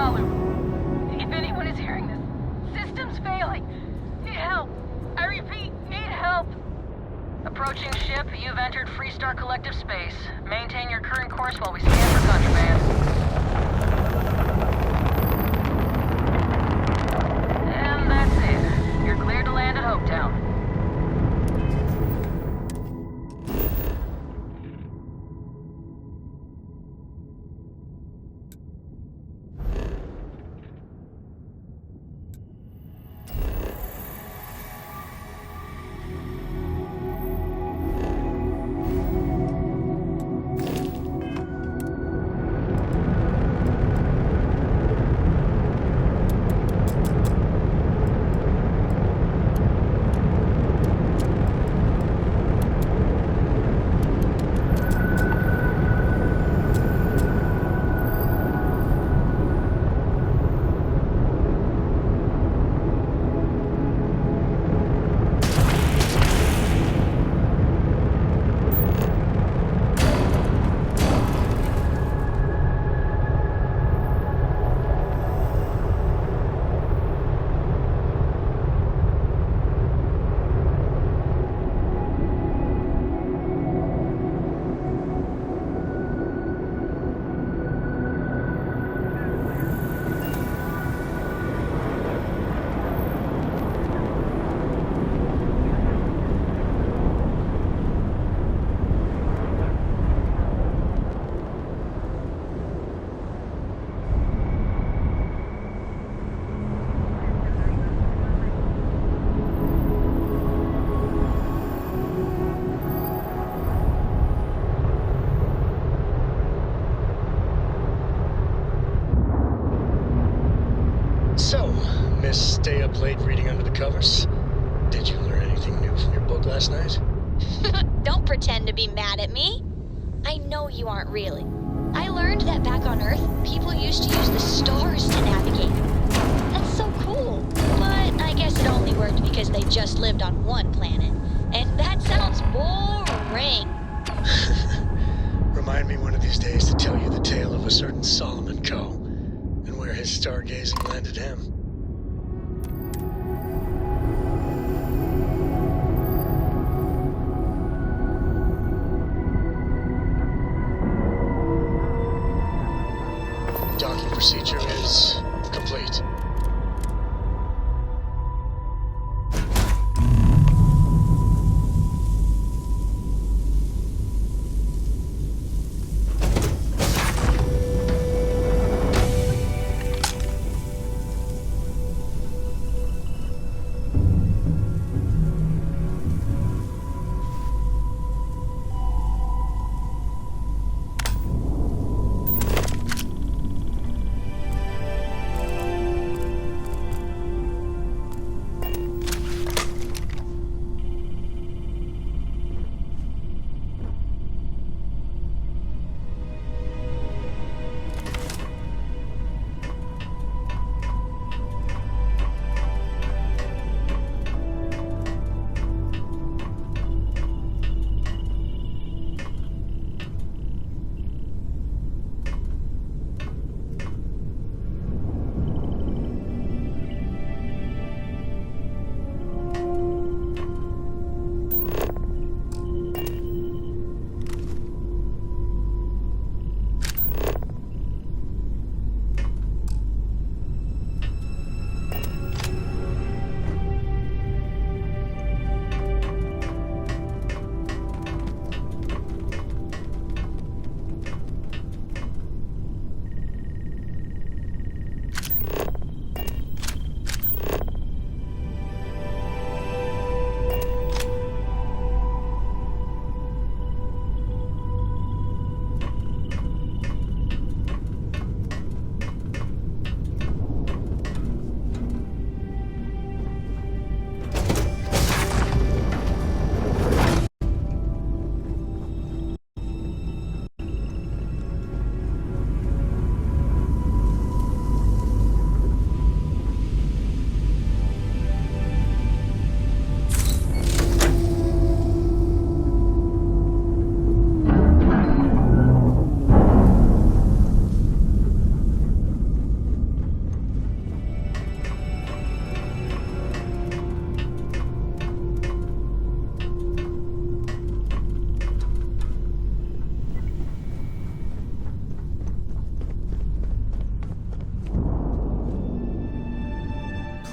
Yalu. If anyone is hearing this, system's failing. Need help. I repeat, need help. Approaching ship, you've entered Freestar Collective space. Maintain your current course while we scan for contraband. And that's it. You're cleared to land at Hopetown. Stay up late reading under the covers? Did you learn anything new from your book last night? Don't pretend to be mad at me. I know you aren't really. I learned that back on Earth, people used to use the stars to navigate. That's so cool. But I guess it only worked because they just lived on one planet. And that sounds boring. Remind me one of these days to tell you the tale of a certain Solomon Coe and where his stargazing landed him. Docking procedure is complete.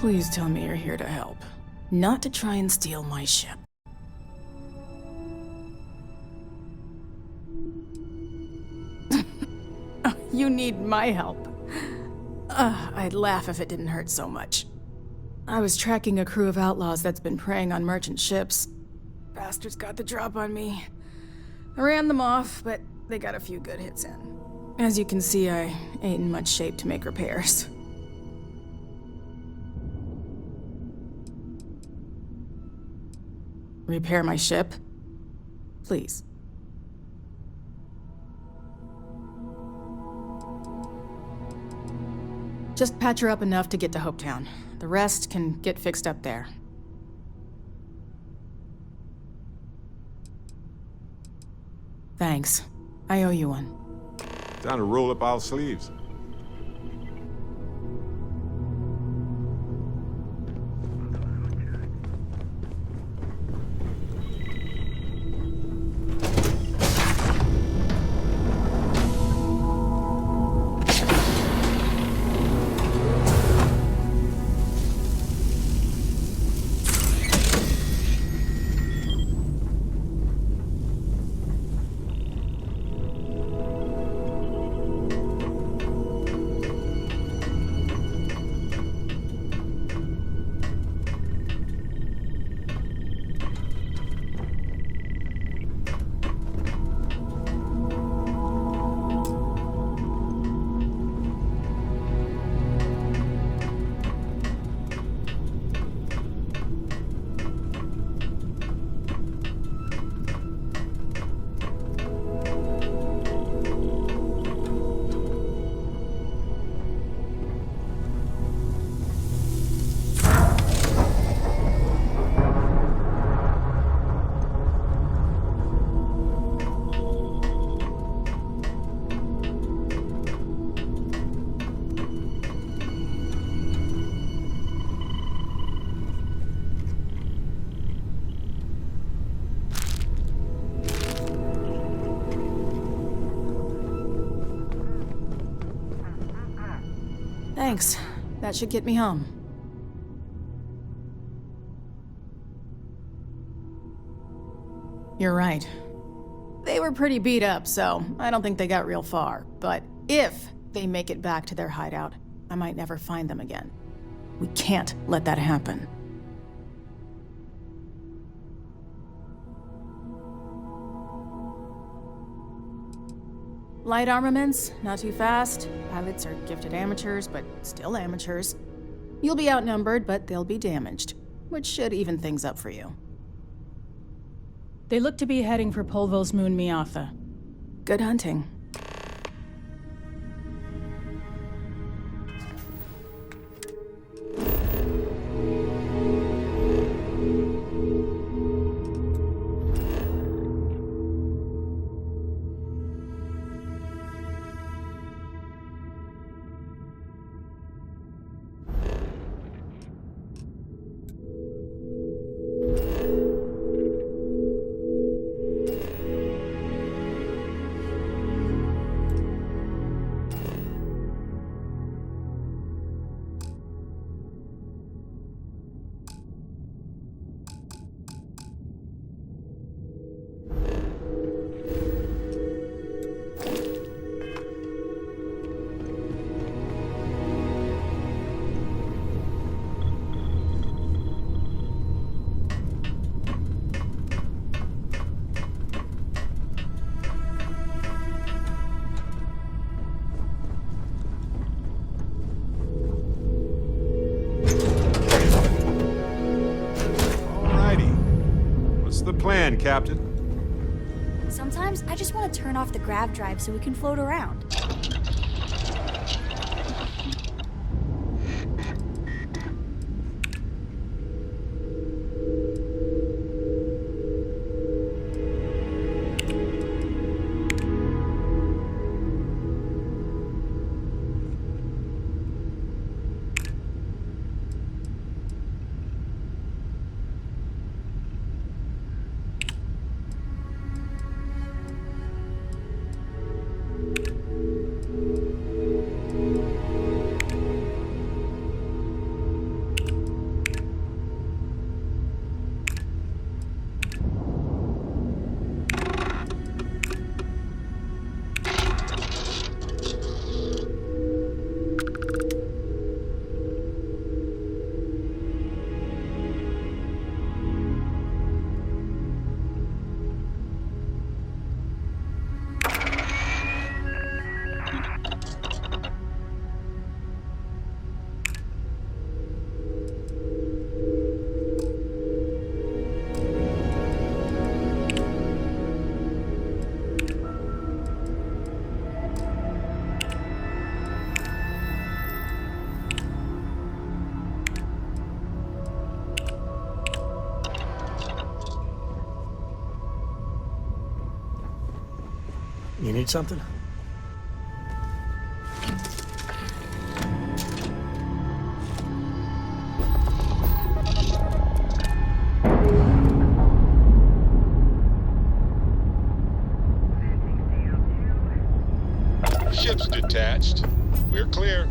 Please tell me you're here to help, not to try and steal my ship. You need my help. I'd laugh if it didn't hurt so much. I was tracking a crew of outlaws that's been preying on merchant ships. Bastards got the drop on me. I ran them off, but they got a few good hits in. As you can see, I ain't in much shape to make repairs. Repair my ship? Please. Just patch her up enough to get to Hopetown. The rest can get fixed up there. Thanks. I owe you one. Time to roll up our sleeves. Thanks. That should get me home. You're right. They were pretty beat up, so I don't think they got real far. But if they make it back to their hideout, I might never find them again. We can't let that happen. Light armaments, not too fast. Pilots are gifted amateurs, but still amateurs. You'll be outnumbered, but they'll be damaged, which should even things up for you. They look to be heading for Polvo's moon Miatha. Good hunting. Plan, Captain. Sometimes I just want to turn off the grav drive so we can float around. You need something? Ship's detached. We're clear.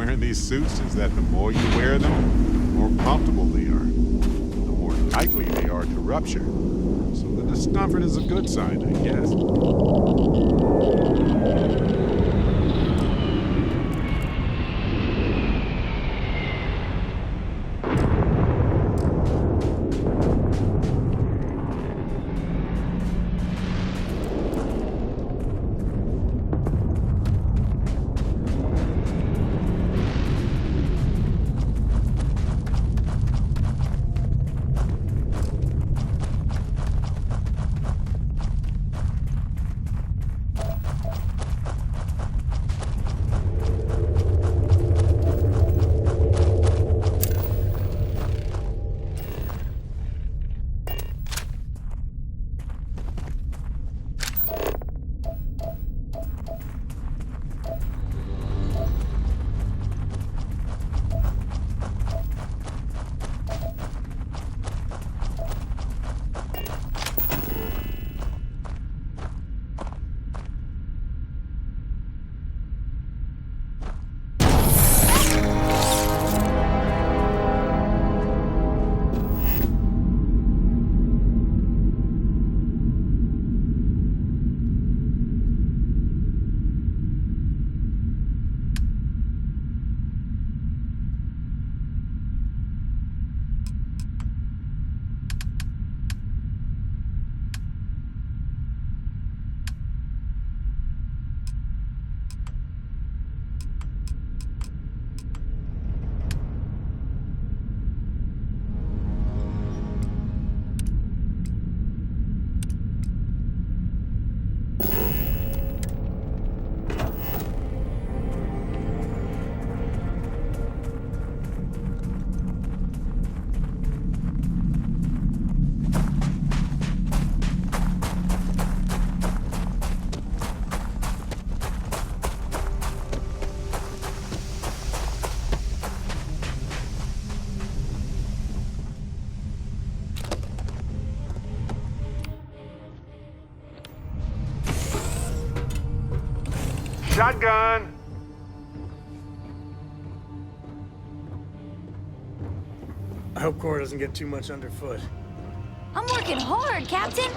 wearing these suits is that the more you wear them, the more comfortable they are. The more likely they are to rupture. So the discomfort is a good sign, I guess. Shotgun! I hope Cora doesn't get too much underfoot. I'm working hard, Captain.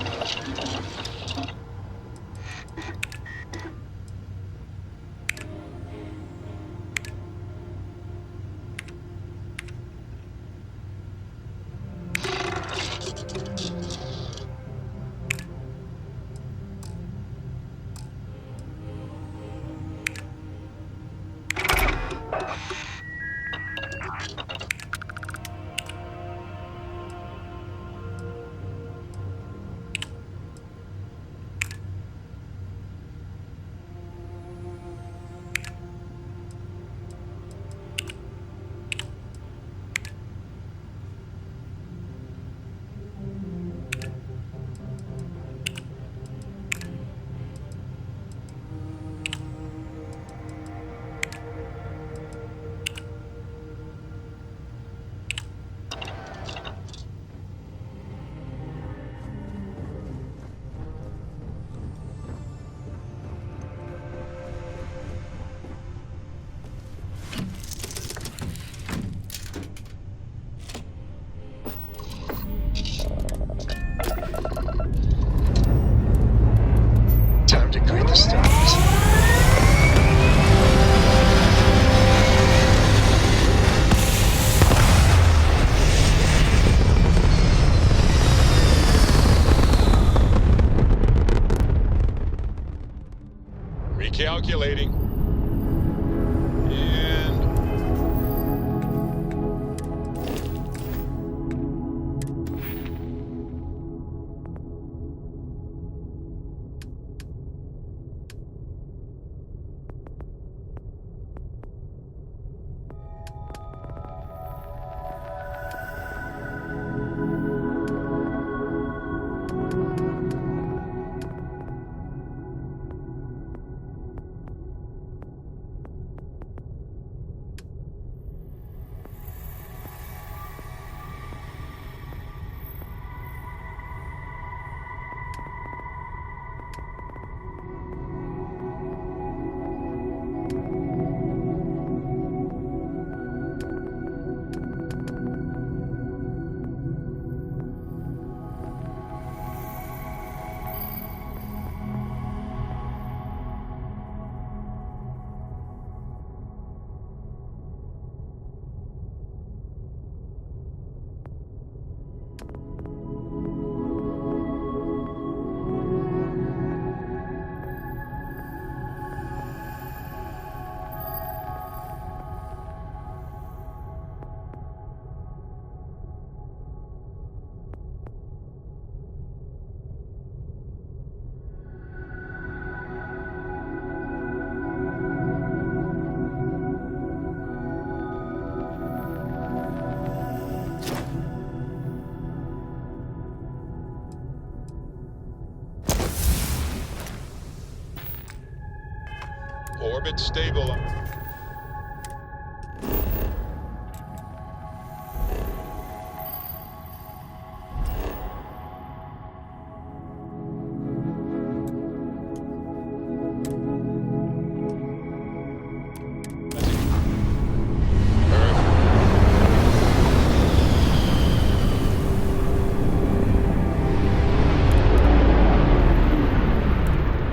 Orbit stable.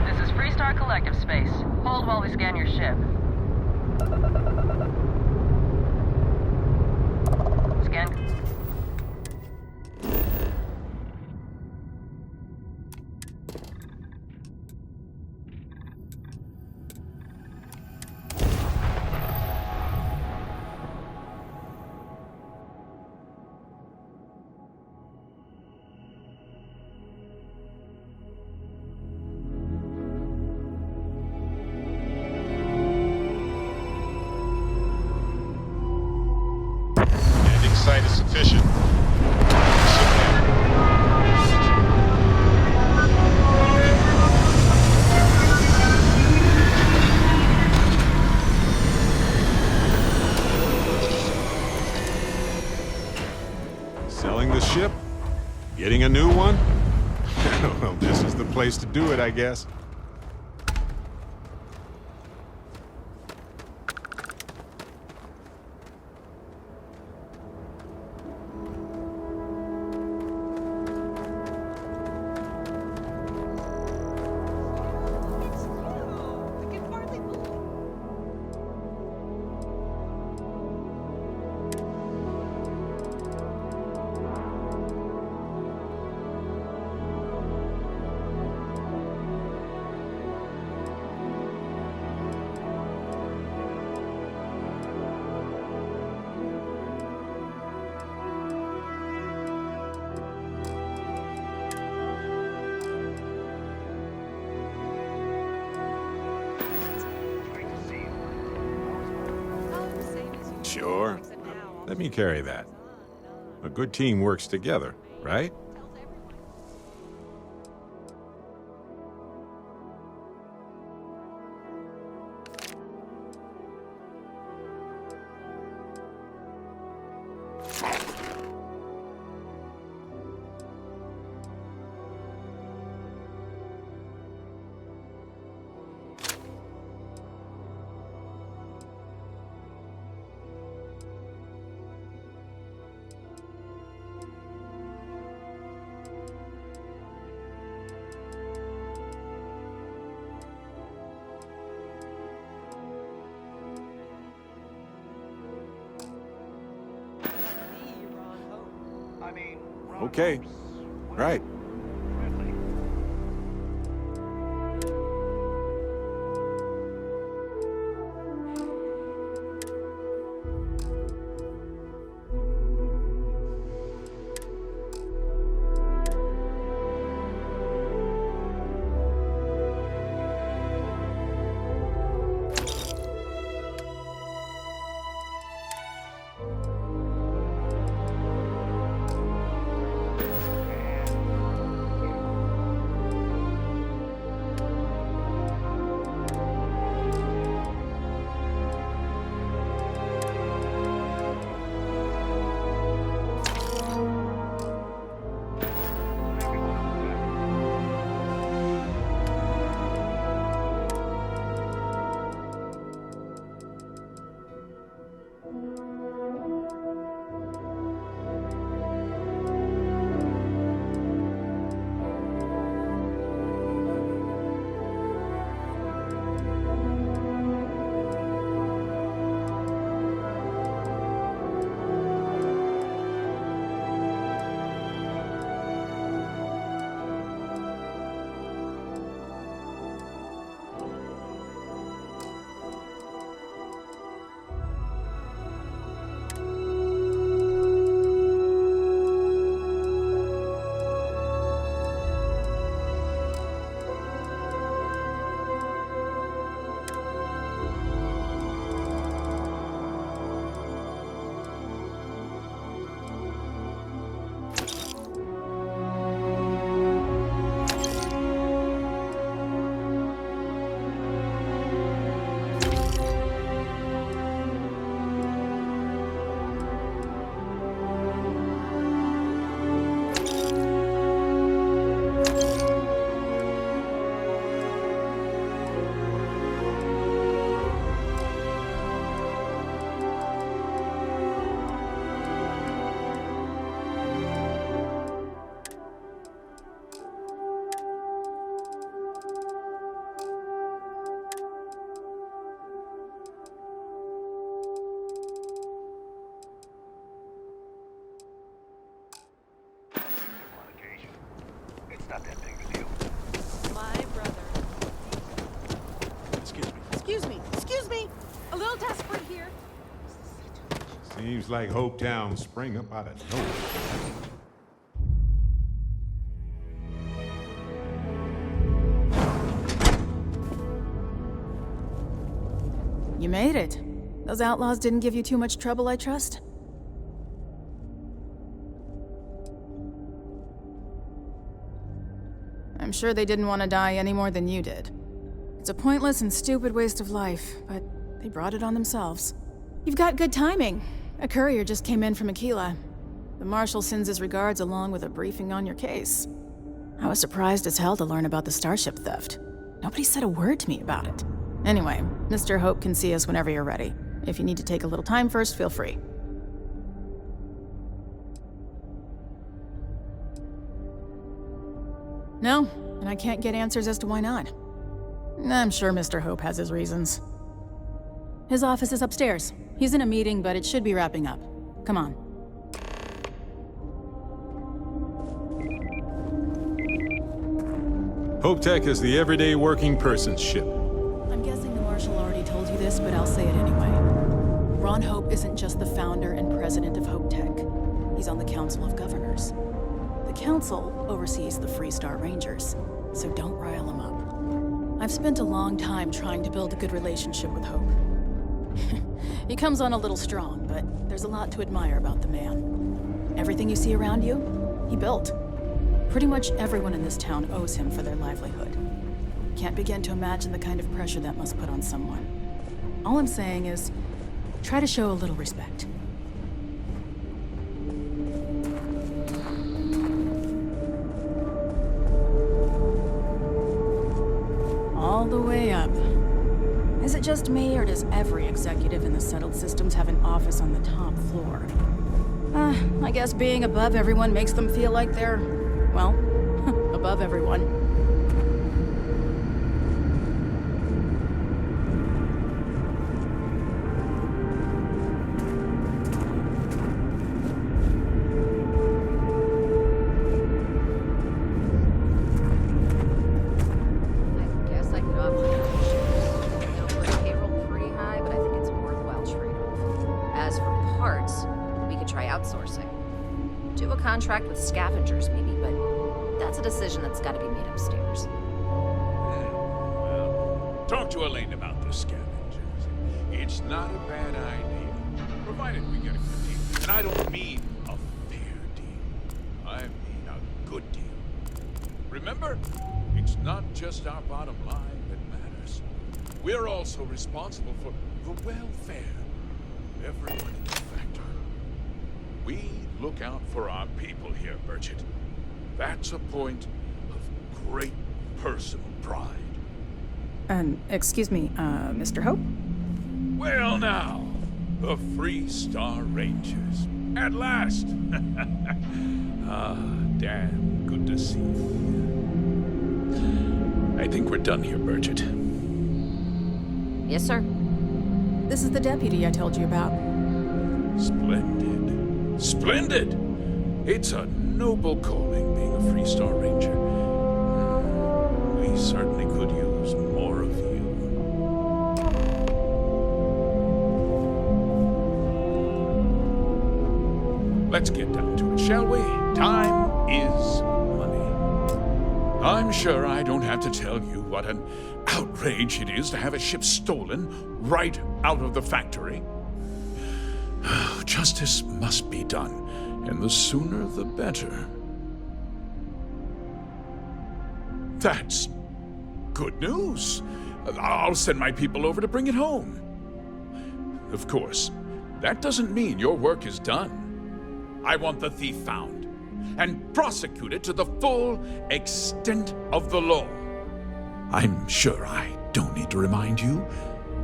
This is Freestar Collective Space. Hold while we scan your ship. Scan. Landing site is sufficient. Ship landing. Selling the ship? Getting a new one? Well, this is the place to do it, I guess. Sure. Let me carry that. A good team works together, right? Okay. Right. Seems like Hopetown sprang up out of nowhere. You made it. Those outlaws didn't give you too much trouble, I trust? I'm sure they didn't want to die any more than you did. It's a pointless and stupid waste of life, but they brought it on themselves. You've got good timing. A courier just came in from Aquila. The Marshal sends his regards along with a briefing on your case. I was surprised as hell to learn about the starship theft. Nobody said a word to me about it. Anyway, Mr. Hope can see us whenever you're ready. If you need to take a little time first, feel free. No, and I can't get answers as to why not. I'm sure Mr. Hope has his reasons. His office is upstairs. He's in a meeting, but it should be wrapping up. Come on. Hope Tech is the everyday working person's ship. I'm guessing the Marshal already told you this, but I'll say it anyway. Ron Hope isn't just the founder and president of Hope Tech. He's on the Council of Governors. The Council oversees the Freestar Rangers, so don't rile him up. I've spent a long time trying to build a good relationship with Hope. He comes on a little strong, but there's a lot to admire about the man. Everything you see around you, he built. Pretty much everyone in this town owes him for their livelihood. Can't begin to imagine the kind of pressure that must put on someone. All I'm saying is, try to show a little respect. All the way up. Is it just me, or does every executive in the settled systems have an office on the top floor? I guess being above everyone makes them feel like they're, well, above everyone. I guess I could offer you shares. You know, for the payroll pretty high, but I think it's a worthwhile trade-off. As for parts, we could try outsourcing. Do a contract with scavengers, maybe, but that's a decision that's got to be made upstairs. Well, talk to Elaine about the scavengers. It's not a bad idea, provided we get a good deal. And I don't mean a fair deal. I mean a good deal. Remember, it's not just our bottom line that matters. We're also responsible for the welfare of everyone in the factor. We look out for our people here, Merchant. That's a point of great personal pride. Excuse me, Mr. Hope? Well now, the Freestar Rangers. At last! Damn good to see you. I think we're done here, Burgett. Yes, sir. This is the deputy I told you about. Splendid. Splendid! It's a noble calling being a Freestar Ranger. We certainly could use more of you. Let's get down to it, shall we? Time is money. I'm sure I don't have to tell you what an outrage it is to have a ship stolen right out of the factory. Justice must be done, and the sooner the better. That's good news. I'll send my people over to bring it home. Of course, that doesn't mean your work is done. I want the thief found and prosecuted to the full extent of the law. I'm sure I don't need to remind you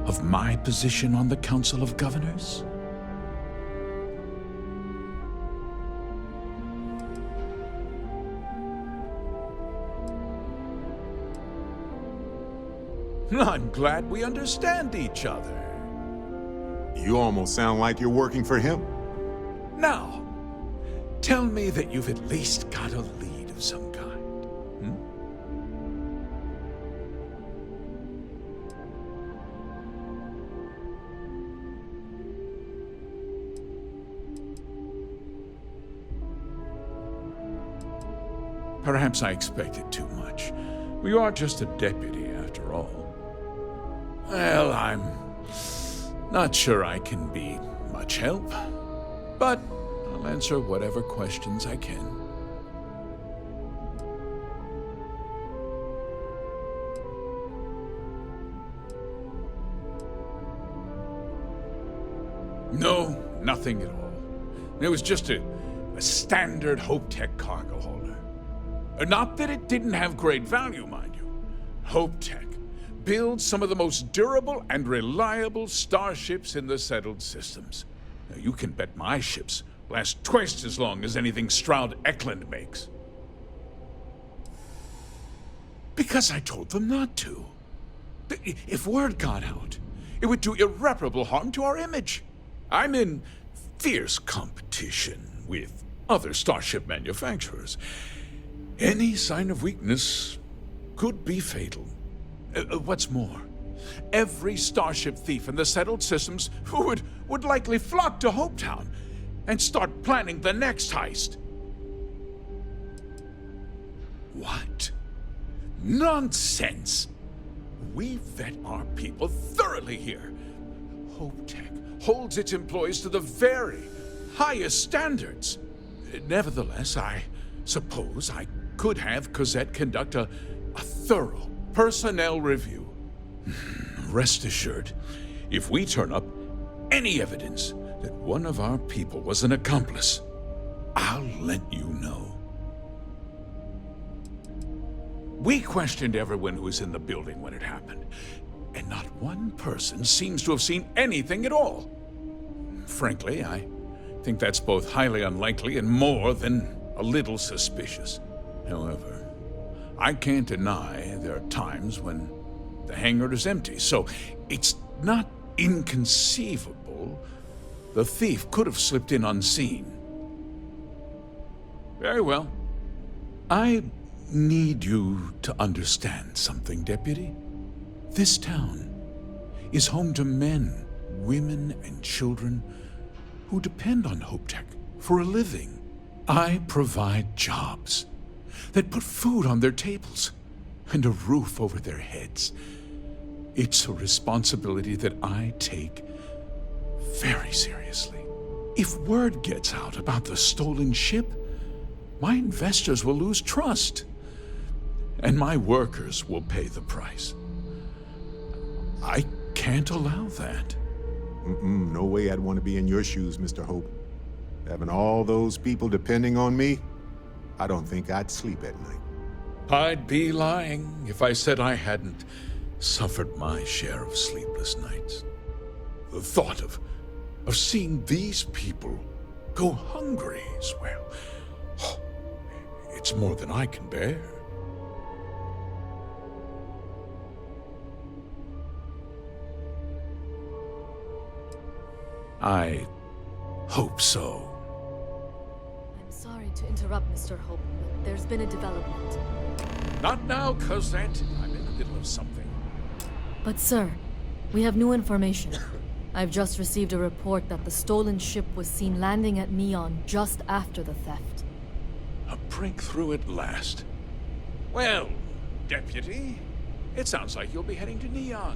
of my position on the Council of Governors. I'm glad we understand each other. You almost sound like you're working for him. Now, tell me that you've at least got a lead of some kind. Perhaps I expected too much. You are just a deputy, after all. Well, I'm not sure I can be much help, but I'll answer whatever questions I can. No, nothing at all. It was just a standard Hope Tech cargo holder. Not that it didn't have great value, mind you. Hope Tech builds some of the most durable and reliable starships in the settled systems. Now, you can bet my ships last twice as long as anything Stroud Eklund makes. Because I told them not to. If word got out, it would do irreparable harm to our image. I'm in fierce competition with other starship manufacturers. Any sign of weakness could be fatal. What's more, every starship thief in the settled systems would likely flock to Hopetown and start planning the next heist. What? Nonsense! We vet our people thoroughly here. Hope Tech holds its employees to the very highest standards. Nevertheless, I suppose I could have Cosette conduct a thorough personnel review. Rest assured, if we turn up any evidence that one of our people was an accomplice, I'll let you know. We questioned everyone who was in the building when it happened, and not one person seems to have seen anything at all. Frankly, I think that's both highly unlikely and more than a little suspicious. However, I can't deny there are times when the hangar is empty, so it's not inconceivable the thief could have slipped in unseen. Very well. I need you to understand something, Deputy. This town is home to men, women, and children who depend on Hope Tech for a living. I provide jobs that put food on their tables and a roof over their heads. It's a responsibility that I take very seriously. If word gets out about the stolen ship, my investors will lose trust, and my workers will pay the price. I can't allow that. No way I'd want to be in your shoes, Mr. Hope. Having all those people depending on me, I don't think I'd sleep at night. I'd be lying if I said I hadn't suffered my share of sleepless nights. The thought of seeing these people go hungry as well, it's more than I can bear. I hope so. I'm sorry to interrupt, Mr. Hope, but there's been a development. Not now, Cosette. I'm in the middle of something. But sir, we have new information. I've just received a report that the stolen ship was seen landing at Neon just after the theft. A breakthrough at last. Well, Deputy, it sounds like you'll be heading to Neon,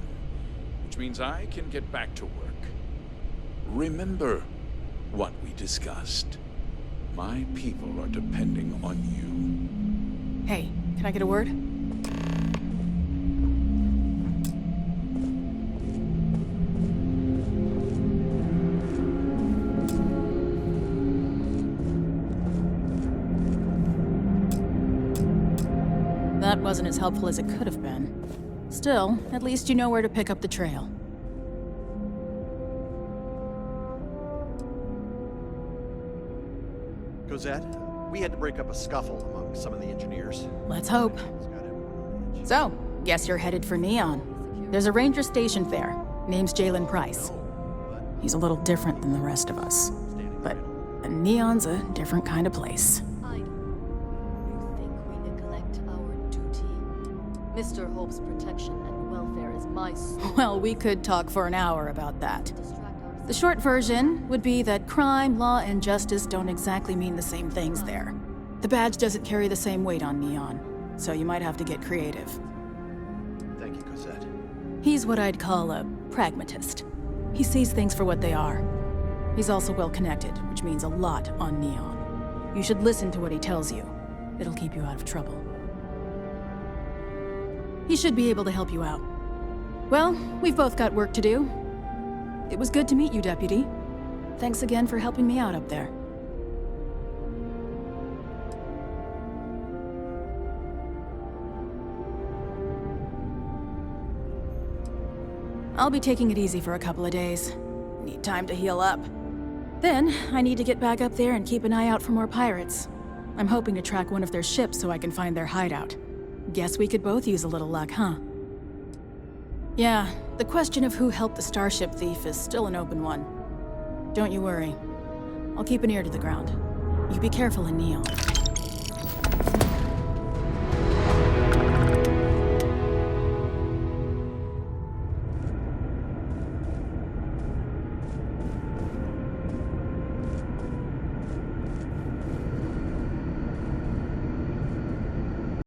which means I can get back to work. Remember what we discussed. My people are depending on you. Hey, can I get a word? That wasn't as helpful as it could have been. Still, at least you know where to pick up the trail. Cosette, we had to break up a scuffle among some of the engineers. Let's hope. So, guess you're headed for Neon. There's a ranger stationed there. Name's Jalen Price. He's a little different than the rest of us. But Neon's a different kind of place. You think we neglect our duty? Mr. Hope's protection and welfare is my soul. Well, we could talk for an hour about that. The short version would be that crime, law, and justice don't exactly mean the same things there. The badge doesn't carry the same weight on Neon, so you might have to get creative. Thank you, Cosette. He's what I'd call a pragmatist. He sees things for what they are. He's also well-connected, which means a lot on Neon. You should listen to what he tells you. It'll keep you out of trouble. He should be able to help you out. Well, we've both got work to do. It was good to meet you, Deputy. Thanks again for helping me out up there. I'll be taking it easy for a couple of days. Need time to heal up. Then, I need to get back up there and keep an eye out for more pirates. I'm hoping to track one of their ships so I can find their hideout. Guess we could both use a little luck, huh? Yeah, the question of who helped the starship thief is still an open one. Don't you worry. I'll keep an ear to the ground. You be careful in Neon.